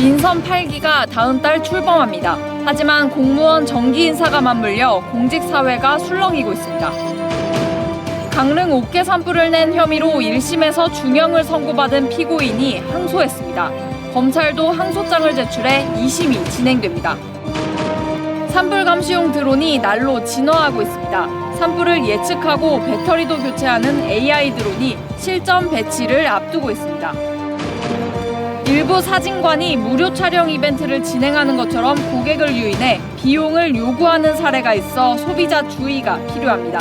인선 8기가 다음 달 출범합니다. 하지만 공무원 정기 인사가 맞물려 공직사회가 술렁이고 있습니다. 강릉 5개 산불을 낸 혐의로 1심에서 중형을 선고받은 피고인이 항소했습니다. 검찰도 항소장을 제출해 2심이 진행됩니다. 산불 감시용 드론이 날로 진화하고 있습니다. 산불을 예측하고 배터리도 교체하는 AI 드론이 실전 배치를 앞두고 있습니다. 일부 사진관이 무료 촬영 이벤트를 진행하는 것처럼 고객을 유인해 비용을 요구하는 사례가 있어 소비자 주의가 필요합니다.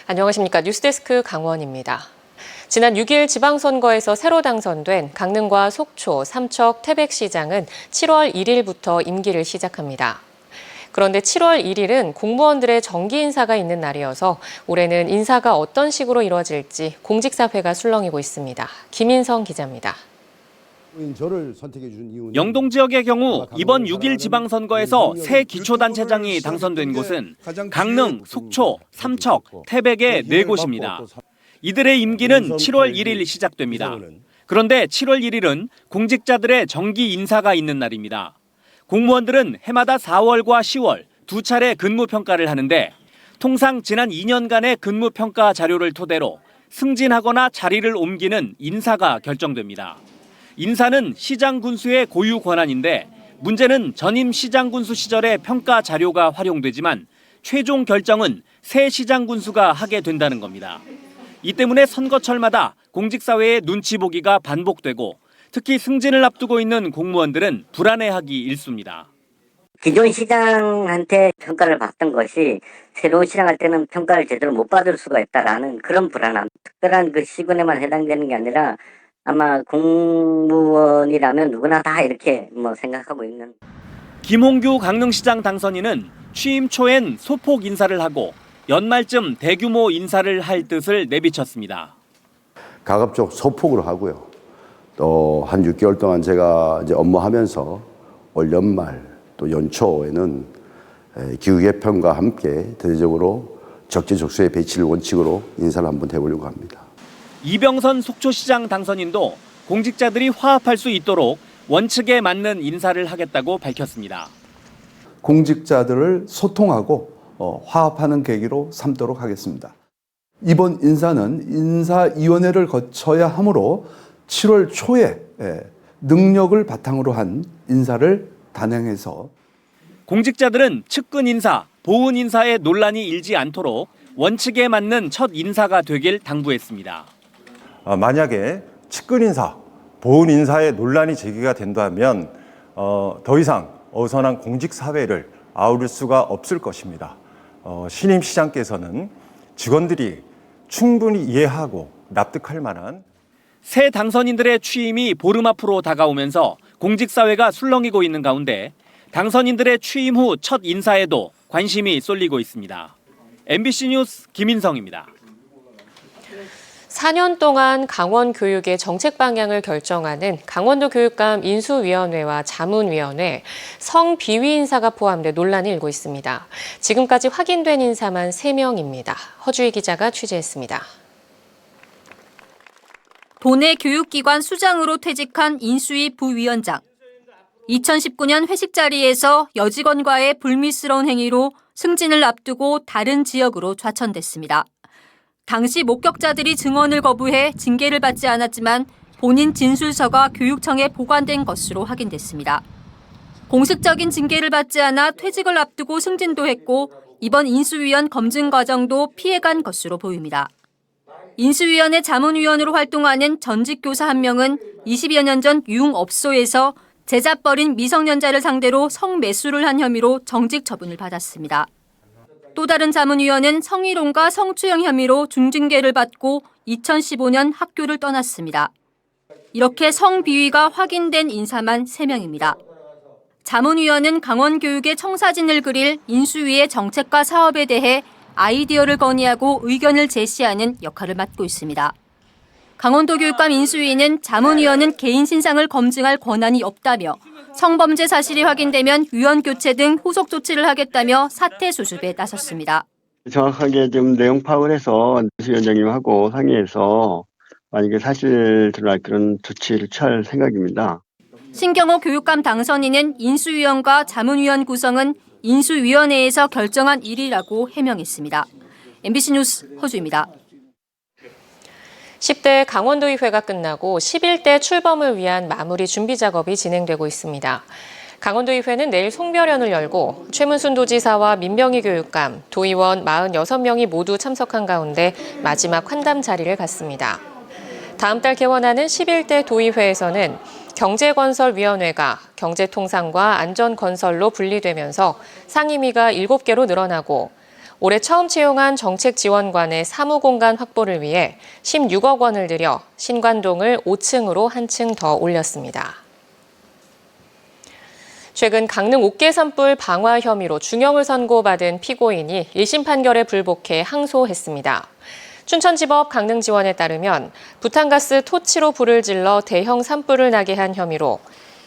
안녕하십니까. 뉴스데스크 강원입니다. 지난 6일 지방선거에서 새로 당선된 강릉과 속초, 삼척, 태백시장은 7월 1일부터 임기를 시작합니다. 그런데 7월 1일은 공무원들의 정기 인사가 있는 날이어서 올해는 인사가 어떤 식으로 이루어질지 공직사회가 술렁이고 있습니다. 김인성 기자입니다. 영동 지역의 경우 이번 6일 지방선거에서 새 기초단체장이 당선된 곳은 강릉, 속초, 삼척, 태백의 4곳입니다. 이들의 임기는 7월 1일 시작됩니다. 그런데 7월 1일은 공직자들의 정기 인사가 있는 날입니다. 공무원들은 해마다 4월과 10월 두 차례 근무평가를 하는데 통상 지난 2년간의 근무평가 자료를 토대로 승진하거나 자리를 옮기는 인사가 결정됩니다. 인사는 시장 군수의 고유 권한인데 문제는 전임 시장 군수 시절의 평가 자료가 활용되지만 최종 결정은 새 시장 군수가 하게 된다는 겁니다. 이 때문에 선거철마다 공직사회의 눈치 보기가 반복되고 특히 승진을 앞두고 있는 공무원들은 불안해하기 일쑤입니다. 기존 시장한테 평가를 받던 것이 새로운 시장할 때는 평가를 제대로 못 받을 수가 있다라는 그런 불안함. 특별한 그 시군에만 해당되는 게 아니라 아마 공무원이라면 누구나 다 이렇게 생각하고 있는. 김홍규 강릉시장 당선인은 취임 초엔 소폭 인사를 하고 연말쯤 대규모 인사를 할 뜻을 내비쳤습니다. 가급적 소폭으로 하고요. 또 한 6개월 동안 제가 이제 업무하면서 올 연말 또 연초에는 기후 개편과 함께 대대적으로 적재적소의 배치를 원칙으로 인사를 한번 해보려고 합니다. 이병선 속초시장 당선인도 공직자들이 화합할 수 있도록 원칙에 맞는 인사를 하겠다고 밝혔습니다. 공직자들을 소통하고 화합하는 계기로 삼도록 하겠습니다. 이번 인사는 인사위원회를 거쳐야 하므로 7월 초에 능력을 바탕으로 한 인사를 단행해서 공직자들은 측근 인사, 보훈 인사에 논란이 일지 않도록 원칙에 맞는 첫 인사가 되길 당부했습니다. 만약에 측근 인사, 보훈 인사에 논란이 제기가 된다면 더 이상 어선한 공직 사회를 아우를 수가 없을 것입니다. 신임 시장께서는 직원들이 충분히 이해하고 납득할 만한 새 당선인들의 취임이 보름 앞으로 다가오면서 공직사회가 술렁이고 있는 가운데 당선인들의 취임 후 첫 인사에도 관심이 쏠리고 있습니다. MBC 뉴스 김인성입니다. 4년 동안 강원 교육의 정책 방향을 결정하는 강원도 교육감 인수위원회와 자문위원회, 성비위 인사가 포함돼 논란이 일고 있습니다. 지금까지 확인된 인사만 3명입니다. 허주희 기자가 취재했습니다. 도내 교육기관 수장으로 퇴직한 인수위 부위원장. 2019년 회식 자리에서 여직원과의 불미스러운 행위로 승진을 앞두고 다른 지역으로 좌천됐습니다. 당시 목격자들이 증언을 거부해 징계를 받지 않았지만 본인 진술서가 교육청에 보관된 것으로 확인됐습니다. 공식적인 징계를 받지 않아 퇴직을 앞두고 승진도 했고 이번 인수위원 검증 과정도 피해간 것으로 보입니다. 인수위원회 자문위원으로 활동하는 전직 교사 1명은 20여 년 전 유흥업소에서 제자뻘인 미성년자를 상대로 성매수를 한 혐의로 정직 처분을 받았습니다. 또 다른 자문위원은 성희롱과 성추행 혐의로 중징계를 받고 2015년 학교를 떠났습니다. 이렇게 성비위가 확인된 인사만 3명입니다. 자문위원은 강원교육의 청사진을 그릴 인수위의 정책과 사업에 대해 아이디어를 건의하고 의견을 제시하는 역할을 맡고 있습니다. 강원도 교육감 인수위는 자문위원은 개인 신상을 검증할 권한이 없다며 성범죄 사실이 확인되면 위원 교체 등 후속 조치를 하겠다며 사퇴 수습에 나섰습니다. 정확하게 좀 내용 파악을 해서 인수위원장님하고 상의해서 만약에 사실 드러날 그런 조치를 취할 생각입니다. 신경호 교육감 당선인은 인수위원과 자문위원 구성은 인수위원회에서 결정한 일이라고 해명했습니다. MBC 뉴스 허주입니다. 10대 강원도의회가 끝나고 11대 출범을 위한 마무리 준비 작업이 진행되고 있습니다. 강원도의회는 내일 송별회를 열고 최문순 도지사와 민병희 교육감, 도의원 46명이 모두 참석한 가운데 마지막 환담 자리를 갖습니다. 다음 달 개원하는 11대 도의회에서는 경제건설위원회가 경제통상과 안전건설로 분리되면서 상임위가 7개로 늘어나고 올해 처음 채용한 정책지원관의 사무공간 확보를 위해 16억 원을 들여 신관동을 5층으로 한 층 더 올렸습니다. 최근 강릉 옥계 산불 방화 혐의로 중형을 선고받은 피고인이 1심 판결에 불복해 항소했습니다. 춘천지법 강릉지원에 따르면 부탄가스 토치로 불을 질러 대형 산불을 나게 한 혐의로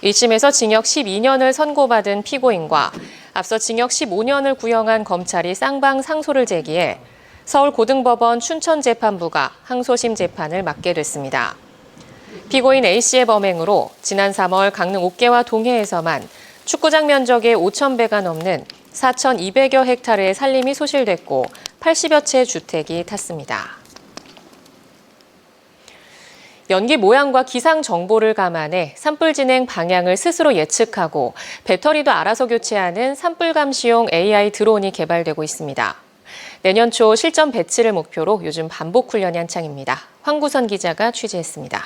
1심에서 징역 12년을 선고받은 피고인과 앞서 징역 15년을 구형한 검찰이 쌍방 상소를 제기해 서울고등법원 춘천재판부가 항소심 재판을 맡게 됐습니다. 피고인 A씨의 범행으로 지난 3월 강릉 옥계와 동해에서만 축구장 면적의 5,000배가 넘는 4,200여 헥타르의 산림이 소실됐고 80여 채 주택이 탔습니다. 연기 모양과 기상 정보를 감안해 산불 진행 방향을 스스로 예측하고 배터리도 알아서 교체하는 산불 감시용 AI 드론이 개발되고 있습니다. 내년 초 실전 배치를 목표로 요즘 반복 훈련이 한창입니다. 황구선 기자가 취재했습니다.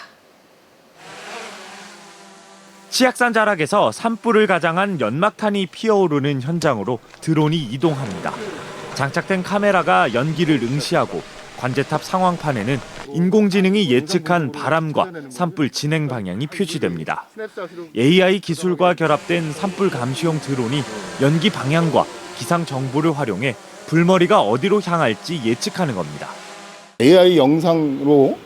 치악산 자락에서 산불을 가장한 연막탄이 피어오르는 현장으로 드론이 이동합니다. 장착된 카메라가 연기를 응시하고 관제탑 상황판에는 인공지능이 예측한 바람과 산불 진행 방향이 표시됩니다. AI 기술과 결합된 산불 감시용 드론이 연기 방향과 기상 정보를 활용해 불머리가 어디로 향할지 예측하는 겁니다. AI 영상으로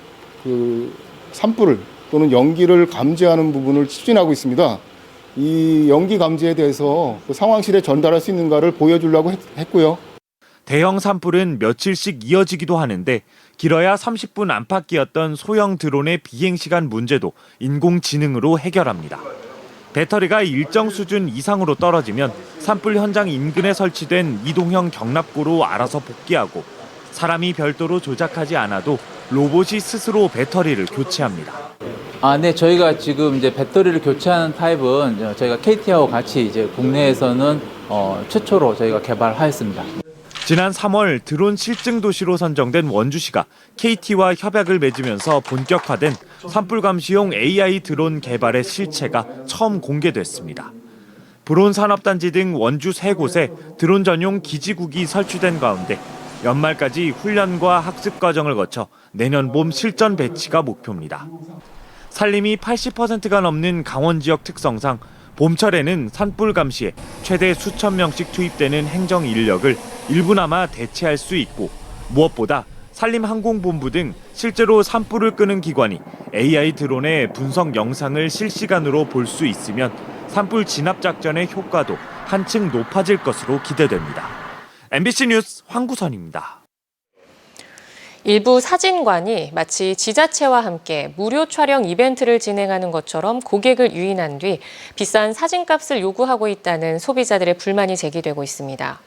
산불을 또는 연기를 감지하는 부분을 추진하고 있습니다. 이 연기 감지에 대해서 상황실에 전달할 수 있는가를 보여주려고 했고요. 대형 산불은 며칠씩 이어지기도 하는데 길어야 30분 안팎이었던 소형 드론의 비행시간 문제도 인공지능으로 해결합니다. 배터리가 일정 수준 이상으로 떨어지면 산불 현장 인근에 설치된 이동형 경납고로 알아서 복귀하고 사람이 별도로 조작하지 않아도 로봇이 스스로 배터리를 교체합니다. 네, 저희가 지금 이제 배터리를 교체하는 타입은 저희가 KT하고 같이 이제 국내에서는 최초로 저희가 개발하였습니다. 지난 3월 드론 실증 도시로 선정된 원주시가 KT와 협약을 맺으면서 본격화된 산불 감시용 AI 드론 개발의 실체가 처음 공개됐습니다. 불온 산업단지 등 원주 3곳에 드론 전용 기지국이 설치된 가운데 연말까지 훈련과 학습 과정을 거쳐 내년 봄 실전 배치가 목표입니다. 산림이 80%가 넘는 강원 지역 특성상 봄철에는 산불 감시에 최대 수천 명씩 투입되는 행정 인력을 일부나마 대체할 수 있고 무엇보다 산림항공본부 등 실제로 산불을 끄는 기관이 AI 드론의 분석 영상을 실시간으로 볼 수 있으면 산불 진압 작전의 효과도 한층 높아질 것으로 기대됩니다. MBC 뉴스 황구선입니다. 일부 사진관이 마치 지자체와 함께 무료 촬영 이벤트를 진행하는 것처럼 고객을 유인한 뒤 비싼 사진값을 요구하고 있다는 소비자들의 불만이 제기되고 있습니다.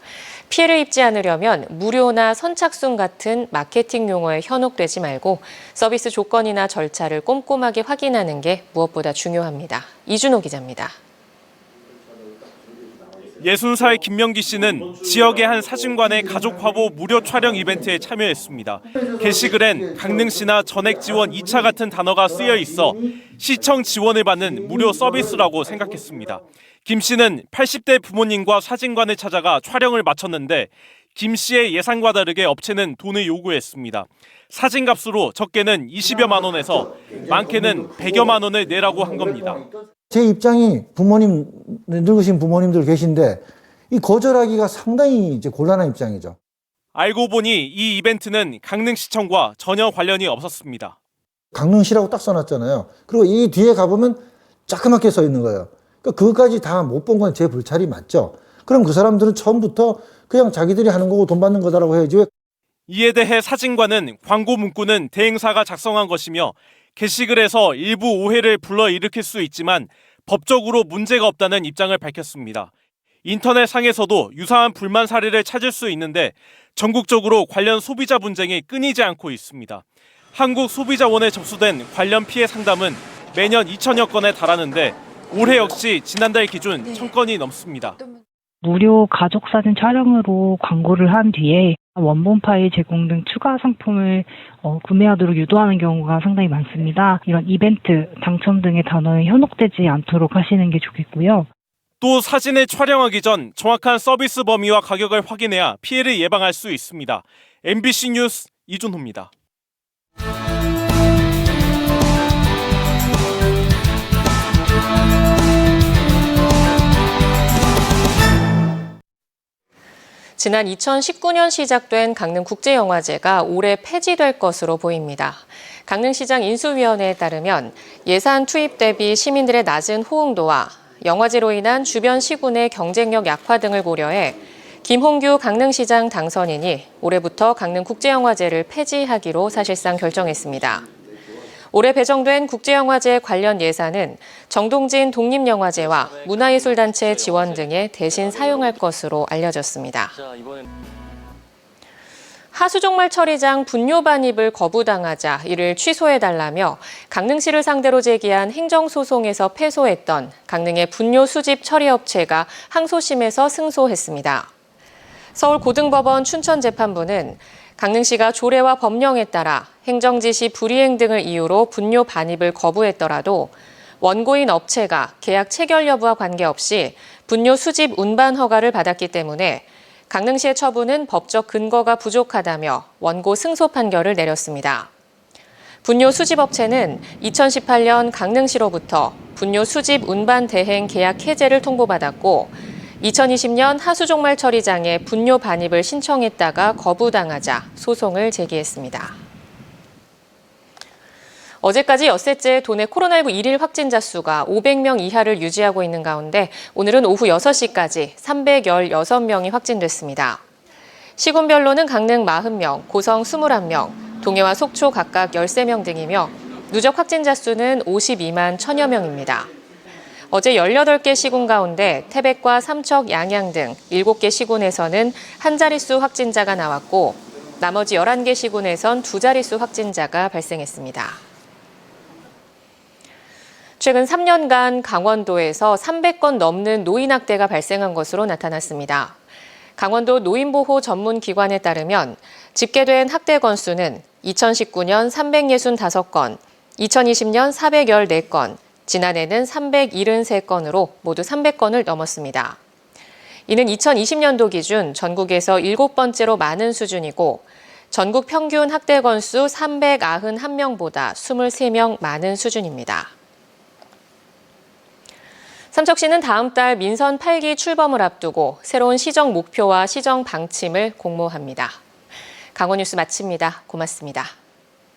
피해를 입지 않으려면 무료나 선착순 같은 마케팅 용어에 현혹되지 말고 서비스 조건이나 절차를 꼼꼼하게 확인하는 게 무엇보다 중요합니다. 이준호 기자입니다. 60살 김명기 씨는 지역의 한 사진관의 가족 화보 무료 촬영 이벤트에 참여했습니다. 게시글엔 강릉시나 전액 지원 2차 같은 단어가 쓰여 있어 시청 지원을 받는 무료 서비스라고 생각했습니다. 김 씨는 80대 부모님과 사진관을 찾아가 촬영을 마쳤는데 김 씨의 예상과 다르게 업체는 돈을 요구했습니다. 사진값으로 적게는 20여만 원에서 많게는 100여만 원을 내라고 한 겁니다. 제 입장이 부모님, 늙으신 부모님들 계신데 이 거절하기가 상당히 이제 곤란한 입장이죠. 알고 보니 이 이벤트는 강릉시청과 전혀 관련이 없었습니다. 강릉시라고 딱 써놨잖아요. 그리고 이 뒤에 가보면 자그맣게 써 있는 거예요. 그러니까 그것까지 다 못 본 건 제 불찰이 맞죠. 그럼 그 사람들은 처음부터 그냥 자기들이 하는 거고 돈 받는 거다라고 해야지. 이에 대해 사진관은 광고 문구는 대행사가 작성한 것이며 게시글 해서 일부 오해를 불러일으킬 수 있지만 법적으로 문제가 없다는 입장을 밝혔습니다. 인터넷 상에서도 유사한 불만 사례를 찾을 수 있는데 전국적으로 관련 소비자 분쟁이 끊이지 않고 있습니다. 한국소비자원에 접수된 관련 피해 상담은 매년 2천여 건에 달하는데 올해 역시 지난달 기준 1,000건이 넘습니다. 무료 가족사진 촬영으로 광고를 한 뒤에 원본 파일 제공 등 추가 상품을 구매하도록 유도하는 경우가 상당히 많습니다. 이런 이벤트, 당첨 등의 단어에 현혹되지 않도록 하시는 게 좋겠고요. 또 사진을 촬영하기 전 정확한 서비스 범위와 가격을 확인해야 피해를 예방할 수 있습니다. MBC 뉴스 이준호입니다. 지난 2019년 시작된 강릉국제영화제가 올해 폐지될 것으로 보입니다. 강릉시장 인수위원회에 따르면 예산 투입 대비 시민들의 낮은 호응도와 영화제로 인한 주변 시군의 경쟁력 약화 등을 고려해 김홍규 강릉시장 당선인이 올해부터 강릉국제영화제를 폐지하기로 사실상 결정했습니다. 올해 배정된 국제영화제 관련 예산은 정동진 독립영화제와 문화예술단체 지원 등에 대신 사용할 것으로 알려졌습니다. 하수종말 처리장 분뇨 반입을 거부당하자 이를 취소해달라며 강릉시를 상대로 제기한 행정소송에서 패소했던 강릉의 분뇨 수집 처리업체가 항소심에서 승소했습니다. 서울고등법원 춘천재판부는 강릉시가 조례와 법령에 따라 행정지시 불이행 등을 이유로 분뇨 반입을 거부했더라도 원고인 업체가 계약 체결 여부와 관계없이 분뇨 수집 운반 허가를 받았기 때문에 강릉시의 처분은 법적 근거가 부족하다며 원고 승소 판결을 내렸습니다. 분뇨 수집업체는 2018년 강릉시로부터 분뇨 수집 운반 대행 계약 해제를 통보받았고 2020년 하수종말 처리장에 분뇨 반입을 신청했다가 거부당하자 소송을 제기했습니다. 어제까지 엿새째 도내 코로나19 일일 확진자 수가 500명 이하를 유지하고 있는 가운데 오늘은 오후 6시까지 316명이 확진됐습니다. 시군별로는 강릉 40명, 고성 21명, 동해와 속초 각각 13명 등이며 누적 확진자 수는 52만 1000여 명입니다. 어제 18개 시군 가운데 태백과 삼척, 양양 등 7개 시군에서는 한 자릿수 확진자가 나왔고 나머지 11개 시군에선 두 자릿수 확진자가 발생했습니다. 최근 3년간 강원도에서 300건 넘는 노인학대가 발생한 것으로 나타났습니다. 강원도 노인보호 전문기관에 따르면 집계된 학대 건수는 2019년 365건, 2020년 414건, 지난해는 373건으로 모두 300건을 넘었습니다. 이는 2020년도 기준 전국에서 7번째로 많은 수준이고 전국 평균 학대 건수 391명보다 23명 많은 수준입니다. 삼척시는 다음 달 민선 8기 출범을 앞두고 새로운 시정 목표와 시정 방침을 공모합니다. 강원뉴스 마칩니다. 고맙습니다.